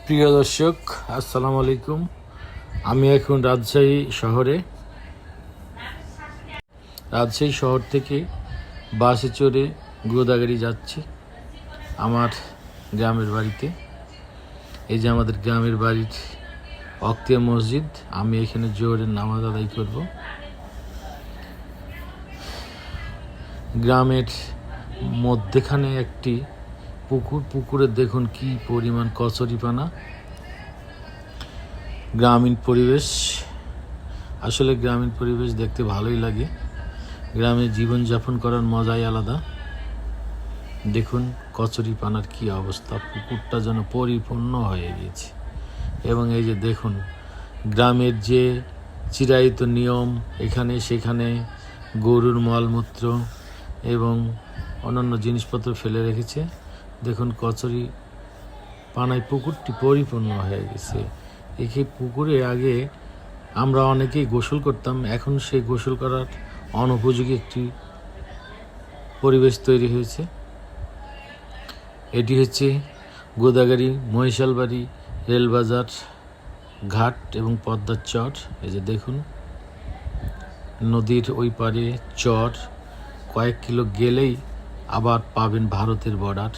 প্রিয় দর্শক, আসসালামু আলাইকুম। আমি এখন রাজশাহী শহর থেকে বাসে চড়ে গোদাগাড়ি যাচ্ছি আমার গ্রামের বাড়িতে। এই যে আমাদের গ্রামের বাড়ির অক্তিয়া মসজিদ, আমি এখানে জোহরের নামাজ আদায় করব। গ্রামের মধ্যেখানে একটি পুকুরে দেখুন কি পরিমাণ কচুরিপানা। গ্রামীণ পরিবেশ, আসলে গ্রামীণ পরিবেশ দেখতে ভালোই লাগে। গ্রামে জীবনযাপন করার মজাই আলাদা। দেখুন কচুরিপানার কি অবস্থা, পুকুরটা যেন পরিপূর্ণ হয়ে গিয়েছে। এবং এই যে দেখুন গ্রামের যে চিরায়িত নিয়ম, এখানে সেখানে গরুর মলমূত্র এবং অন্যান্য জিনিসপত্র ফেলে রেখেছে। দেখুন কচুরি পানায় পুকুরটি পরিপূর্ণ হয়ে গেছে। এই পুকুরে আগে আমরা অনেকেই গোসল করতাম, এখন সেই গোসল করার অনুপযোগী একটি পরিবেশ তৈরি হয়েছে। এটি হচ্ছে গোদাগাড়ি মহিশালবাড়ি রেলবাজার ঘাট এবং পদ্মার চর। এই যে দেখুন নদীর ওই পারে চর, কয়েক কিলো গেলেই আবার পাবেন ভারতের বর্ডার।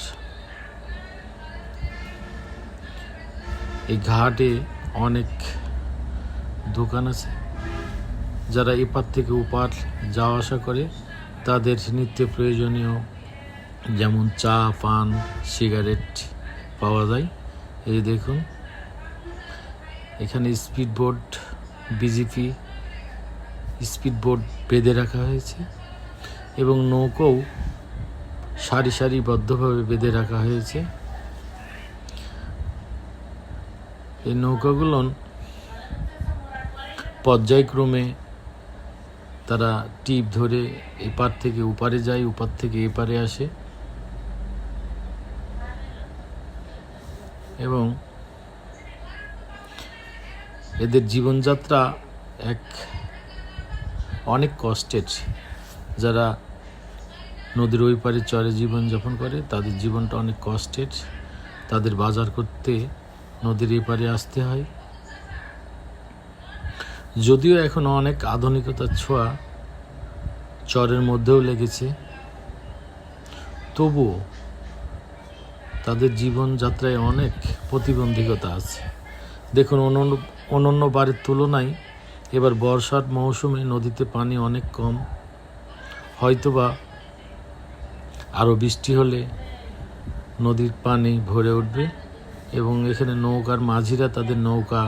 এই ঘাটে অনেক দোকান আছে, যারা এপার থেকে ওপার যাওয়া আসা করে তাদের নিত্য প্রয়োজনীয় যেমন চা, পান, সিগারেট পাওয়া যায়। এই দেখুন এখানে স্পিডবোট, বিজিপি স্পিডবোট বেঁধে রাখা হয়েছে এবং নৌকাও সারিবদ্ধভাবে বেঁধে রাখা হয়েছে। এই নৌকাগুলো পর্যায়ক্রমে তারা টিপ ধরে এপার থেকে ওপারে যায়, ওপার থেকে এপারে আসে এবং এদের জীবনযাত্রা অনেক কষ্টের। যারা নদীর ওই পারে চরে জীবনযাপন করে তাদের জীবনটা অনেক কষ্টের। তাদের বাজার করতে নদীর এপারে আসতে হয়। যদিও এখন অনেক আধুনিকতার ছোঁয়া চরের মধ্যেও লেগেছে, তবুও তাদের জীবনযাত্রায় অনেক প্রতিবন্ধকতা আছে। দেখুন অন্যান্য বারের তুলনায় এবার বর্ষার মৌসুমে নদীতে পানি অনেক কম। হয়তোবা আরও বৃষ্টি হলে নদীর পানি ভরে উঠবে এবং এখানে নৌকার মাঝিরা তাদের নৌকা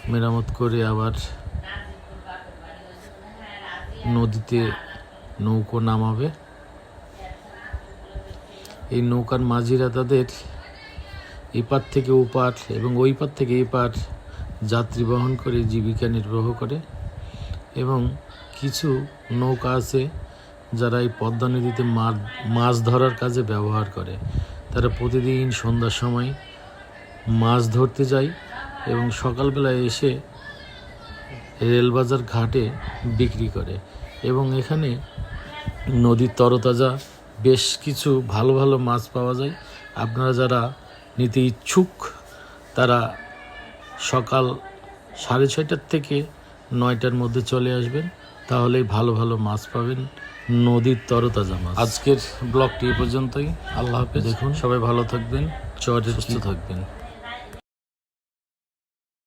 মেরামত করে আবার নদীতে নৌকো নামাবে। এই নৌকার মাঝিরা তাদের এপার থেকে ওপার এবং ওই পার থেকে এপার যাত্রী বহন করে জীবিকা নির্বাহ করে। এবং কিছু নৌকা আছে যারা এই পদ্মা নদীতে মাছ ধরার কাজে ব্যবহার করে। তারা প্রতিদিন সন্ধ্যার সময় মাছ ধরতে যায় এবং সকালবেলায় এসে রেলবাজার ঘাটে বিক্রি করে। এবং এখানে নদীর তরতাজা বেশ কিছু ভালো ভালো মাছ পাওয়া যায়। আপনারা যারা নিতে ইচ্ছুক তারা সকাল 6:30 থেকে 9টার মধ্যে চলে আসবেন, তাহলেই ভালো ভালো মাছ পাবেন, নদীর তরতাজা মাছ। আজকের ব্লগটি এ পর্যন্তই। আল্লাহ হাফেজ। দেখুন সবাই ভালো থাকবেন, সুস্থ থাকবেন।